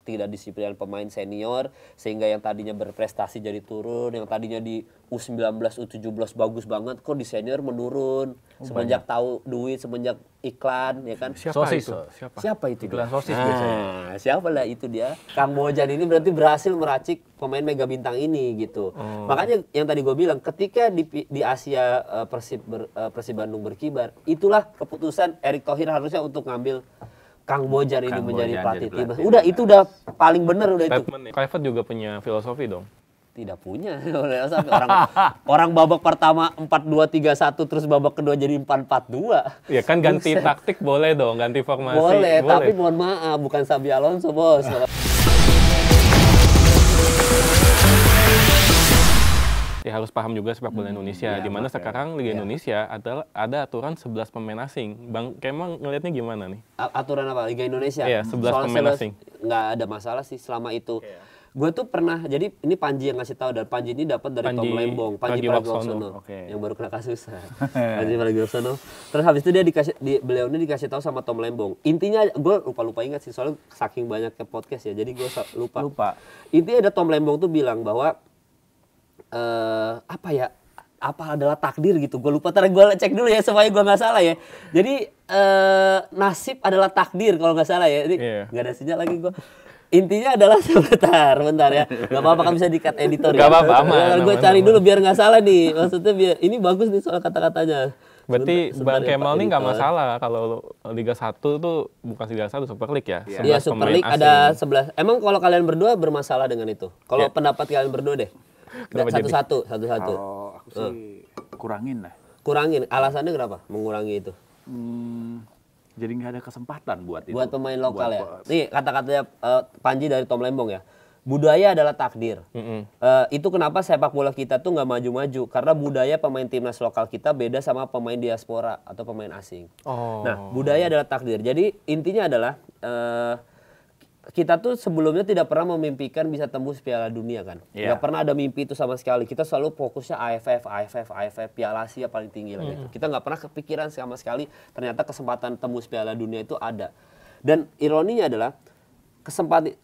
ketidakdisiplinan pemain senior sehingga yang tadinya berprestasi jadi turun, yang tadinya di U19, U17 bagus banget kok di senior menurun. Semenjak tahu duit, semenjak iklan ya kan. Sosis. Siapa itu? Iklan sosis biasanya. Siapa lah itu dia. Kang Bojan ini berarti berhasil meracik pemain mega bintang ini gitu. Makanya yang tadi gue bilang ketika di Asia Persib Bandung berkibar, itulah keputusan Erick Thohir harusnya untuk ngambil Kang Bojan ini menjadi pelatih timnas. Udah itu udah paling bener udah itu. Kluivert juga punya filosofi dong. Tidak punya. orang babak pertama 4-2-3-1 terus babak kedua jadi 4-4-2. Ya kan ganti taktik boleh dong, ganti formasi. Boleh, tapi mohon maaf bukan Xabi Alonso, Bos. Ya harus paham juga sepak bola Indonesia, di mana sekarang Liga Indonesia ada aturan 11 pemain asing. Bang Kemal ngelihatnya gimana nih? Aturan apa? Liga Indonesia? Iya, 11 pemain asing. Nggak ada masalah sih selama itu. Gue tuh pernah, jadi ini Panji yang ngasih tahu, dan Panji ini dapat dari Tom Lembong, Panji Pragiwaksono, yang baru kena kasus. Panji Pragiwaksono. Terus habis itu dia beliau ini dikasih tahu sama Tom Lembong. Intinya gue lupa ingat sih, soalnya saking banyaknya podcast ya, jadi gue lupa. Intinya ada Tom Lembong tuh bilang bahwa apa adalah takdir gitu. Gue lupa, ntar gue cek dulu ya supaya gue nggak salah ya. Jadi nasib adalah takdir kalau nggak salah ya. Ini nggak ada sinyal lagi gue. Intinya adalah bentar ya. Gak apa-apa kan bisa di-cut editor ya. Gak apa-apa, aman. Gue cari dulu biar nggak salah nih. Maksudnya biar ini bagus nih soal kata-katanya. Berarti Bang Kemal nih nggak masalah kalau Liga 1 tuh bukan Liga 1, Super League ya? Iya, Super League ada 11. Emang kalau kalian berdua bermasalah dengan itu? Kalau pendapat kalian berdua deh. Satu-satu. Kalau aku sih kurangin lah. Kurangin. Alasannya kenapa mengurangi itu? Jadi nggak ada kesempatan buat itu. Buat pemain lokal ya. Nih kata-katanya Panji dari Tom Lembong ya. Budaya adalah takdir. Itu kenapa sepak bola kita tuh nggak maju-maju. Karena budaya pemain timnas lokal kita beda sama pemain diaspora atau pemain asing. Nah, budaya adalah takdir. Jadi intinya adalah kita tuh sebelumnya tidak pernah memimpikan bisa tembus Piala Dunia kan. Nggak pernah ada mimpi itu sama sekali. Kita selalu fokusnya AFF, Piala Asia paling tinggi lah gitu. Kita nggak pernah kepikiran sama sekali ternyata kesempatan tembus Piala Dunia itu ada. Dan ironinya adalah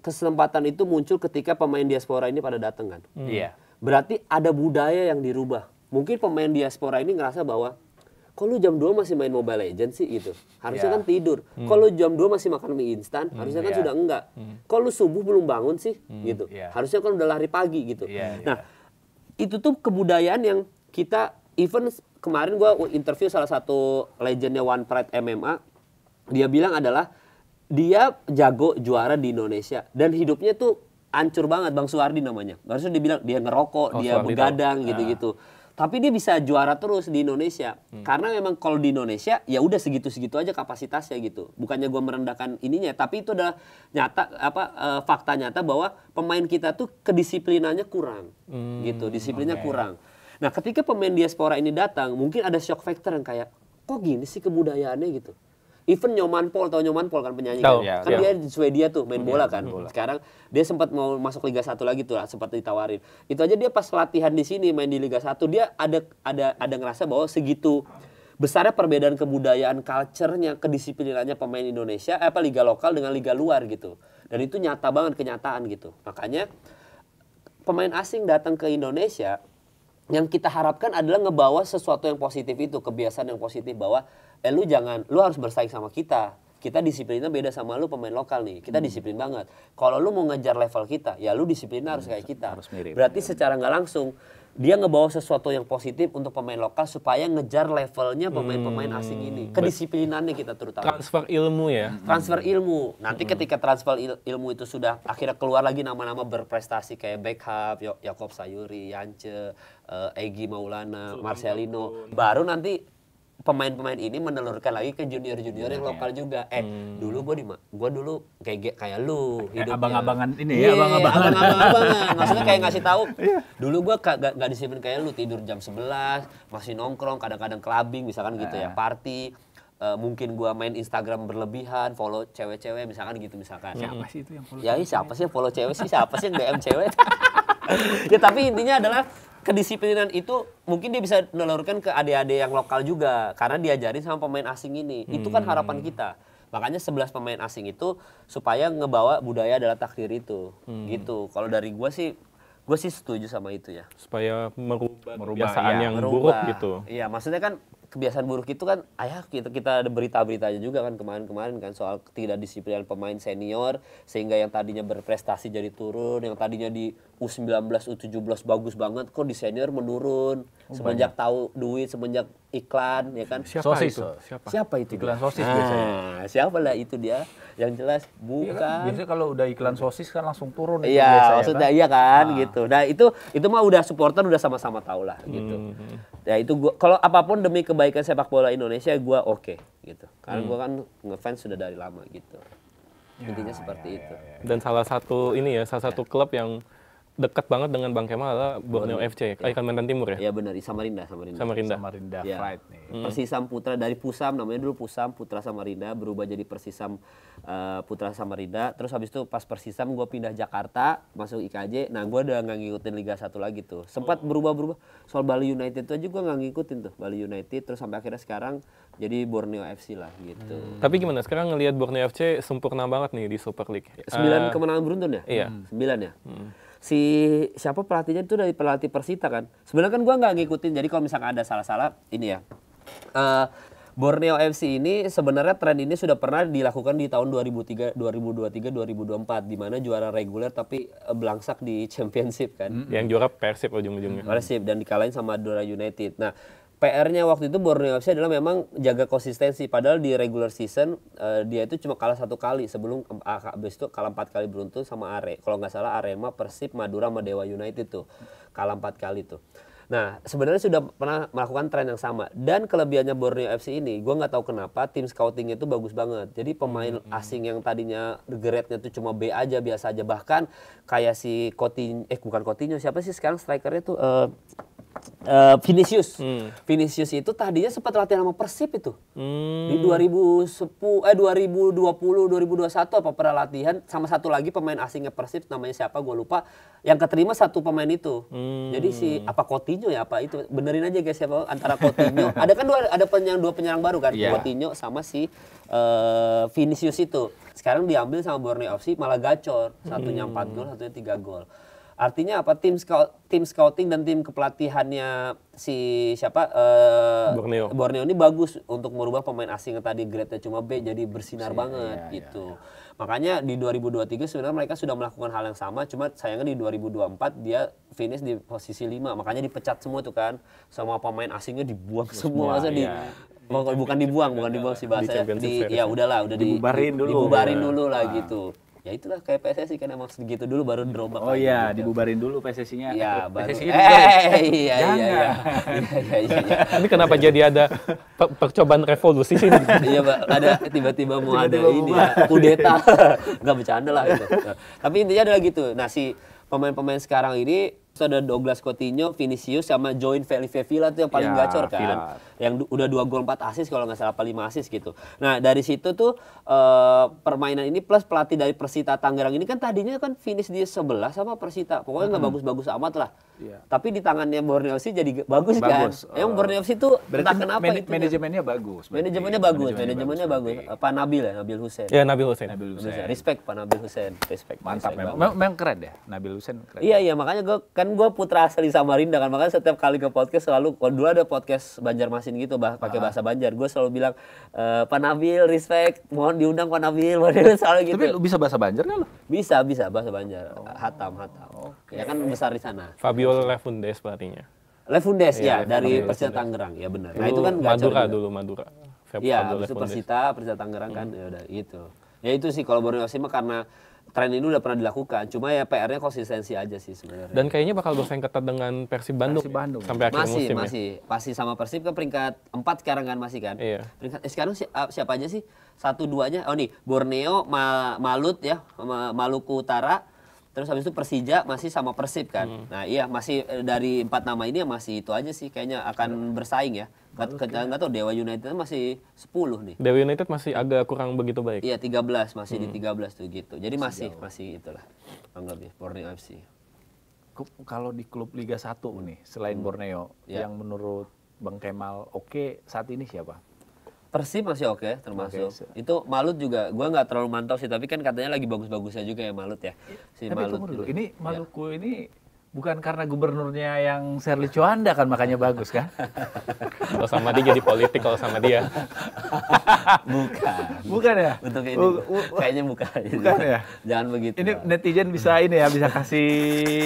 kesempatan itu muncul ketika pemain diaspora ini pada datang kan. Berarti ada budaya yang dirubah. Mungkin pemain diaspora ini ngerasa bahwa kok lu jam 2 masih main Mobile Legends sih gitu. Harusnya kan tidur. Kok lu jam 2 masih makan mie instan, harusnya kan sudah enggak. Kok lu subuh belum bangun sih gitu. Harusnya kan udah lari pagi gitu. Nah, itu tuh kebudayaan yang kita even kemarin gua interview salah satu legendnya One Pride MMA. Dia bilang adalah dia jago juara di Indonesia dan hidupnya tuh hancur banget. Bang Suwardi namanya. Harusnya dia bilang dia ngerokok, dia begadang gitu-gitu. Tapi dia bisa juara terus di Indonesia. Karena memang kalau di Indonesia ya udah segitu-segitu aja kapasitasnya gitu. Bukannya gue merendahkan ininya, tapi itu udah nyata fakta nyata bahwa pemain kita tuh kedisiplinannya kurang. Gitu, disiplinnya kurang. Nah, ketika pemain diaspora ini datang, mungkin ada shock factor yang kayak kok gini sih kebudayaannya gitu. Even Nyoman Paul, tahu Nyoman Paul kan penyanyi kan? Kan dia di Swedia tuh main bola kan. Sekarang dia sempat mau masuk Liga 1 lagi tuh, sempat ditawarin. Itu aja dia pas latihan di sini main di Liga 1 dia ada ngerasa bahwa segitu besarnya perbedaan kebudayaan, culture-nya, kedisiplinannya pemain Indonesia liga lokal dengan liga luar gitu. Dan itu nyata banget kenyataan gitu. Makanya pemain asing datang ke Indonesia yang kita harapkan adalah ngebawa sesuatu yang positif itu, kebiasaan yang positif bahwa lu harus bersaing sama kita. Kita disiplinnya beda sama lu pemain lokal nih. Kita disiplin banget. Kalau lu mau ngejar level kita, ya lu disiplinnya harus kayak kita. Harus mirip. Berarti secara nggak langsung dia ngebawa sesuatu yang positif untuk pemain lokal supaya ngejar levelnya pemain-pemain asing ini. Kedisiplinannya kita terutama. Transfer ilmu ya. Transfer ilmu. Nanti ketika transfer ilmu itu sudah akhirnya keluar lagi nama-nama berprestasi kayak Beckham, Yakob Sayuri, Yance, Egy Maulana, Marcelino. Baru nanti pemain-pemain ini menelurkan lagi ke junior-junior yang lokal juga. Dulu gue dulu kayak lu hidupnya. Abang-abangan ini ya, abang-abangan. Maksudnya kayak ngasih tahu. Dulu gue gak disiplin kayak lu, tidur jam 11, masih nongkrong, kadang-kadang clubbing misalkan gitu ya, party. Mungkin gue main Instagram berlebihan, follow cewek-cewek misalkan gitu misalkan. Siapa sih itu yang follow? Ya siapa sih yang follow cewek sih? Siapa sih yang DM cewek? Ya tapi intinya adalah kedisiplinan itu mungkin dia bisa menelurkan ke adik-adik yang lokal juga karena diajarin sama pemain asing ini. Itu kan harapan kita. Makanya 11 pemain asing itu supaya ngebawa budaya adalah takdir itu. Gitu. Kalau dari gue sih setuju sama itu ya. Supaya merubah kebiasaan yang buruk gitu. Iya, maksudnya kan kebiasaan buruk itu kan kita ada berita-beritanya juga kan kemarin kan soal ketidakdisiplinan pemain senior sehingga yang tadinya berprestasi jadi turun, yang tadinya di U19, U17 bagus banget kok di senior menurun semenjak tahu duit, semenjak iklan ya kan. Siapa itu? Iklan sosis biasanya. Siapa lah itu dia? Yang jelas bukan. Kan, biasanya kalau udah iklan sosis kan langsung turun itu iya, biasanya maksudnya kan. iya kan gitu. Nah, itu mah udah supporter udah sama-sama tahu lah gitu. Ya itu gua kalau apapun demi kebaikan sepak bola Indonesia gua oke gitu. Karena gua kan ngefans sudah dari lama gitu. Intinya seperti itu. Dan salah satu klub yang dekat banget dengan Bang Kemal adalah Borneo FC, Kalimantan Timur ya? Iya benar, di Samarinda. Samarinda Ya. Pride nih. Persisam Putra dari Pusam, namanya dulu Pusam Putra Samarinda, berubah jadi Persisam Putra Samarinda. Terus habis itu pas Persisam gue pindah Jakarta, masuk IKJ. Nah gue udah nggak ngikutin Liga 1 lagi tuh. Sempat berubah-berubah. Soal Bali United tuh aja gue nggak ngikutin tuh, Bali United. Terus sampai akhirnya sekarang jadi Borneo FC lah gitu. Tapi gimana sekarang ngelihat Borneo FC sempurna banget nih di Super League. 9 kemenangan beruntun ya? Iya. 9 ya? Si siapa pelatihnya itu dari pelatih Persita kan? Sebenarnya kan gua nggak ngikutin, jadi kalau misalkan ada salah-salah ini ya. Borneo FC ini sebenarnya tren ini sudah pernah dilakukan di tahun 2023, 2024 di mana juara reguler tapi belangsak di championship kan. Yang juara Persib ujung-ujungnya. Persib dan dikalahin sama Madura United. Nah, PR-nya waktu itu Borneo FC adalah memang jaga konsistensi. Padahal di regular season dia itu cuma kalah 1 kali sebelum habis itu kalah 4 kali beruntun sama Are. Kalau nggak salah Arema, Persib, Madura, sama Dewa United tuh kalah 4 kali tuh. Nah sebenarnya sudah pernah melakukan tren yang sama. Dan kelebihannya Borneo FC ini, gue nggak tahu kenapa tim scoutingnya itu bagus banget. Jadi pemain asing yang tadinya grade-nya tuh cuma B aja, biasa aja. Bahkan kayak si bukan Coutinho, siapa sih sekarang strikernya tuh? Vinicius. Vinicius itu tadinya sempat latihan sama Persib itu. Di 2020 2021 apa pernah latihan sama satu lagi pemain asingnya Persib namanya siapa gue lupa yang keterima satu pemain itu. Jadi si apa Coutinho ya apa itu benerin aja guys siapa antara Coutinho ada kan dua penyerang baru kan Coutinho sama si Vinicius itu. Sekarang diambil sama Borneo FC malah gacor. Satunya 4 gol, satunya 3 gol. Artinya apa? Tim scouting dan tim kepelatihannya si siapa Borneo ini bagus untuk merubah pemain asing yang tadi grade-nya cuma B jadi bersinar banget gitu. Makanya di 2023 sebenarnya mereka sudah melakukan hal yang sama, cuma sayangnya di 2024 dia finish di posisi 5. Makanya dipecat semua tuh kan. Semua pemain asingnya dibuang semua. Bukan dibuang sih bahasanya. Udah dibubarin dulu lah gitu. Ya itulah kayak PSSI kan emang segitu dulu baru dirombak. Oh iya, gitu. Dibubarin dulu PSSI-nya. Iya, PSSI-nya iya. Ini kenapa jadi ada percobaan revolusi sih? Iya, Pak. Ada tiba-tiba mau ada ini ya, kudeta. Enggak bercanda lah itu. Tapi intinya adalah gitu. Nah, si pemain-pemain sekarang ini ada Douglas Coutinho, Vinicius sama Join Felipe Villa tuh yang paling gacor kan. Villa. Yang udah 2 gol 4 assist kalau nggak salah 5 assist gitu. Nah, dari situ tuh permainan ini plus pelatih dari Persita Tangerang ini kan tadinya kan finish di 11 sama Persita. Pokoknya nggak bagus-bagus amat lah. Tapi di tangannya Borneo FC jadi bagus kan. Emang Borneo FC tuh entah kenapa manajemennya bagus. Manajemennya bagus. Pak Nabil ya, Nabil Hussein. Ya, Nabil Hussein. Respect Pak Nabil Hussein. Respect. Mantap memang keren ya Nabil Hussein keren. Iya, makanya gue putra asli Samarinda kan. Makanya setiap kali ke podcast selalu dulu ada podcast Banjarmasin gitu pakai bahasa Banjar. Gue selalu bilang Pak Nabil respect, mohon diundang Pak Nabil. Selalu gitu. Tapi lu bisa bahasa Banjar kan lu? Bisa bahasa Banjar. Hatam. Ya kan besar di sana. Fabio Lefundes pelatihnya. Lefundes ya dari Persita Tangerang. Ya benar. Nah, itu kan Madura. Iya, itu Persita Tangerang kan. Ya udah gitu. Ya itu sih kalau Borneo FC mah karena tren ini udah pernah dilakukan, cuma ya PR-nya konsistensi aja sih sebenarnya. Dan kayaknya bakal bersaing ketat dengan Persib Bandung sampai akhir musim masih sama Persib ke peringkat 4 sekarang kan masih kan. Iya. Peringkat sekarang siapa aja sih? 1-2-nya. Oh nih, Borneo, Malut ya, Maluku Utara. Terus habis itu Persija masih sama Persib kan. Nah, iya masih dari 4 nama ini ya masih itu aja sih kayaknya akan bersaing ya. Enggak tahu Dewa United masih 10 nih. Dewa United masih agak kurang begitu baik. Iya, 13 masih di 13 tuh gitu. Jadi masih itulah anggapnya Borneo FC. Kalau di klub Liga 1 nih selain Borneo yang menurut Bang Kemal oke saat ini siapa? Persib masih oke termasuk. Itu Malut juga gua nggak terlalu mantau sih, tapi kan katanya lagi bagus-bagusnya juga ya Malut ya. Si Tapi Malut tunggu dulu, itu. ini Maluku ini bukan karena gubernurnya yang Sherly Coanda kan makanya bagus kan? Kalau sama dia jadi politik kalau sama dia. Bukan. Bukan ya? Untuk ini kayaknya bukan. Bukan ya? Jangan begitu. Ini netizen bisa ini ya, bisa kasih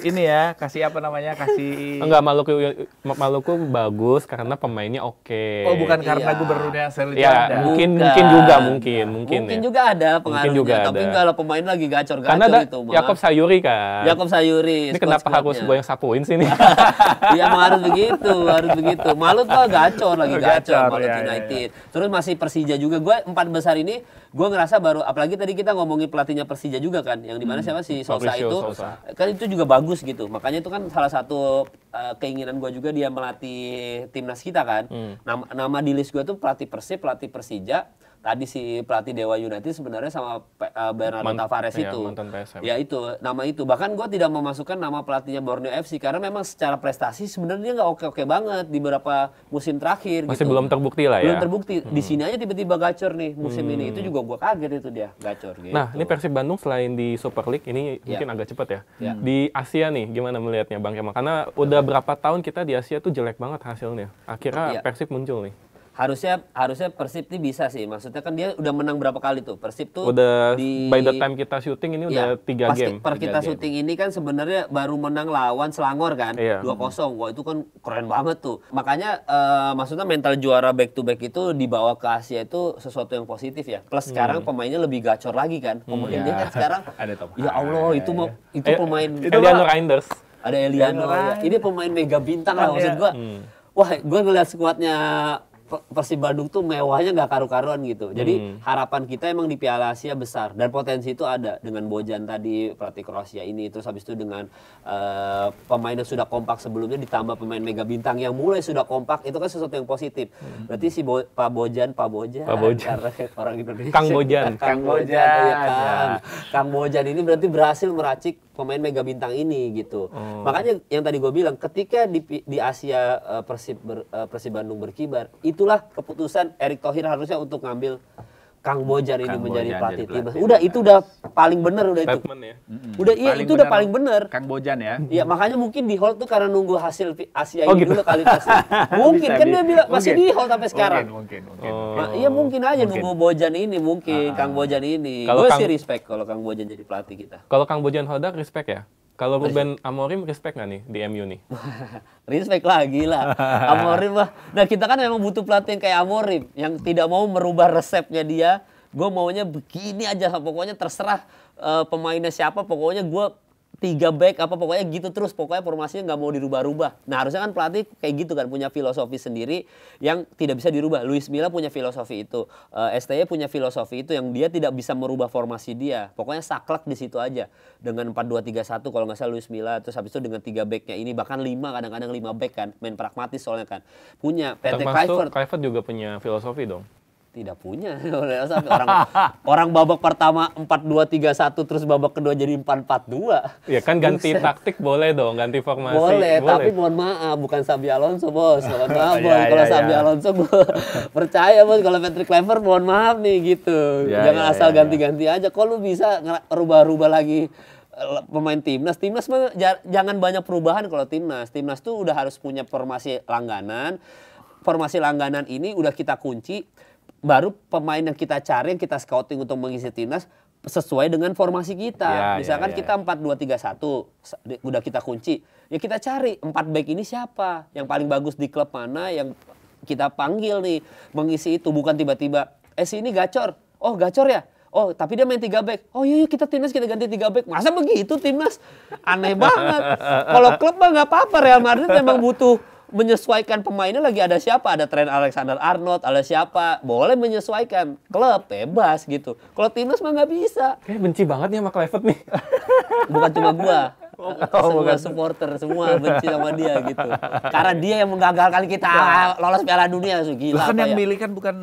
ini ya, kasih apa namanya, kasih... Enggak, Maluku bagus karena pemainnya oke. Oh, bukan karena Iya. gubernurnya Sherly Ya, Coanda. mungkin Mungkin ya. juga ada pengaruhnya, juga tapi ada. kalau pemain lagi gacor-gacor Karena ada itu. maaf. Yakob Sayuri kan. Yakob Sayuri. Ini kenapa harus gue yang sapuin sih nih? Iya, harus begitu. Malut mah gacor lagi Gacor, Malut ya, United. Terus masih Persija juga. Gue 4 besar ini gue ngerasa baru, apalagi tadi kita ngomongin pelatihnya Persija juga kan, yang dimana siapa si Sousa Mauricio itu, Sousa. kan itu juga bagus gitu. Makanya itu kan salah satu keinginan gue juga dia melatih timnas kita kan. Nama di list gue tuh pelatih Persib, pelatih Persija. Tadi si pelatih Dewa United sebenarnya sama Bernardo Tavares iya, itu. mantan PSM. Ya itu, nama itu. Bahkan gue tidak memasukkan nama pelatihnya Borneo FC karena memang secara prestasi sebenarnya dia nggak oke-oke banget di beberapa musim terakhir. Masih gitu. belum terbukti lah ya. Belum terbukti. Di sini aja tiba-tiba gacor nih musim ini. Itu juga gue kaget itu dia gacor gitu. Nah, ini Persib Bandung selain di Super League ini mungkin agak cepat ya. Ya. Di Asia nih gimana melihatnya Bang Kemal? Karena udah berapa tahun kita di Asia tuh jelek banget hasilnya. Akhirnya Iya. Persib muncul nih. Harusnya Persib ini bisa sih. Maksudnya kan dia udah menang berapa kali tuh. Persib tuh Udah by the time kita syuting ini udah 3 game. Per kita syuting ini kan sebenarnya baru menang lawan Selangor kan, Iya. 2-0. Wah itu kan keren banget tuh. Makanya maksudnya mental juara back to back itu dibawa ke Asia itu sesuatu yang positif ya. Plus sekarang pemainnya lebih gacor lagi kan. Pemain dia kan sekarang, Ada Tom ya Allah itu mau itu pemain. Eliano Reinders. Ada Eliano ya. Ini pemain mega bintang lah maksud gua. Wah, gua ngeliat skuadnya Persib Bandung tuh mewahnya nggak karu-karuan gitu. Jadi harapan kita emang di Piala Asia besar dan potensi itu ada dengan Bojan tadi pelatih Kroasia ini, terus habis itu dengan pemain yang sudah kompak sebelumnya ditambah pemain mega bintang yang mulai sudah kompak, itu kan sesuatu yang positif. Berarti si Pak Bojan karena orang Indonesia. Kang Bojan. Kang Bojan. Kang Bojan ini berarti berhasil meracik pemain mega bintang ini gitu. Makanya yang tadi gue bilang ketika di Asia Persib Bandung berkibar, itulah keputusan Erick Thohir harusnya untuk ngambil Kang Bojan ini menjadi pelatih timnas. Udah itu udah paling bener udah itu. Statement ya. Udah iya itu udah paling bener. Kang Bojan ya. Iya makanya mungkin di hold tuh karena nunggu hasil Asia Oh, ini gitu. dulu kali pasti. Mungkin kan dia bilang masih di hold sampai sekarang. Mungkin. Nah, iya mungkin aja nunggu Bojan ini mungkin Kang Bojan ini. Kalau Gue Kang- sih respect kalau Kang Bojan jadi pelatih kita. Kalau Kang Bojan Hodak respect ya. Kalau Ruben Amorim respect nggak nih di MU nih? Respect lagi lah. Amorim lah. Nah kita kan memang butuh pelatih yang kayak Amorim. Yang tidak mau merubah resepnya dia. Gue maunya begini aja. Pokoknya terserah pemainnya siapa. Pokoknya gue 3 back apa pokoknya gitu terus. Pokoknya formasinya nggak mau dirubah-rubah. Nah harusnya kan pelatih kayak gitu kan. Punya filosofi sendiri yang tidak bisa dirubah. Luis Milla punya filosofi itu. STY punya filosofi itu yang dia tidak bisa merubah formasi dia. Pokoknya saklek di situ aja. Dengan 4-2-3-1 kalau nggak salah Luis Milla. Terus habis itu dengan 3 backnya ini. Bahkan 5 kadang-kadang 5 back kan. Main pragmatis soalnya kan. Punya Patrick Kluivert. Kluivert juga punya filosofi dong. Tidak punya. orang babak pertama 4-2-3-1 terus babak kedua jadi 4-4-2. Ya kan ganti taktik boleh dong, ganti formasi. Boleh, tapi mohon maaf bukan Xabi Alonso, Bos. Mohon maaf, Bos. Kalau Xabi Alonso gue percaya, Bos. Kalau Patrick Kluivert mohon maaf nih gitu. Jangan asal ganti-ganti aja. Kok lu bisa rubah-rubah lagi pemain timnas? Timnas mah jangan banyak perubahan kalau timnas. Timnas tuh udah harus punya formasi langganan. Formasi langganan ini udah kita kunci. Baru pemain yang kita cari, yang kita scouting untuk mengisi timnas sesuai dengan formasi kita. Misalkan kita 4-2-3-1, udah kita kunci. Ya kita cari 4 back ini siapa, yang paling bagus di klub mana, yang kita panggil nih mengisi itu. Bukan tiba-tiba, ini gacor. Oh gacor ya? Oh tapi dia main 3 back. Oh iya kita timnas kita ganti 3 back. Masa begitu timnas? Aneh banget. Kalau klub mah nggak apa-apa. Real Madrid memang butuh menyesuaikan pemainnya, lagi ada siapa, ada Trent Alexander-Arnold, ada siapa, boleh menyesuaikan. Klub bebas gitu. Kalau timnas mah nggak bisa. Kayak benci banget nih sama Kluivert nih. Bukan cuma gua, semua supporter semua benci sama dia gitu. Karena dia yang menggagalkan kita lolos Piala Dunia, gila. Bahkan apa yang ya? milih kan bukan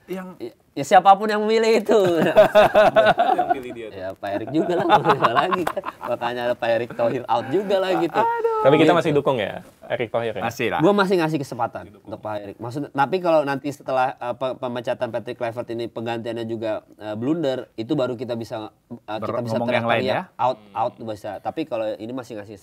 yang Ya siapapun yang memilih itu. Yang pilih dia. Ya Pak Erik juga lah, lagi kan. Makanya ada Pak Erik Thohir out juga lah gitu. Tapi kita masih dukung ya. Erick Thohir ya? Masih lah. Gue masih ngasih kesempatan untuk Pak Erick. Maksud, tapi kalau nanti setelah pemecatan Patrick Kluivert ini penggantiannya juga blunder, itu baru kita bisa Ngomong yang lain ya. out bisa. Tapi kalau ini masih ngasih.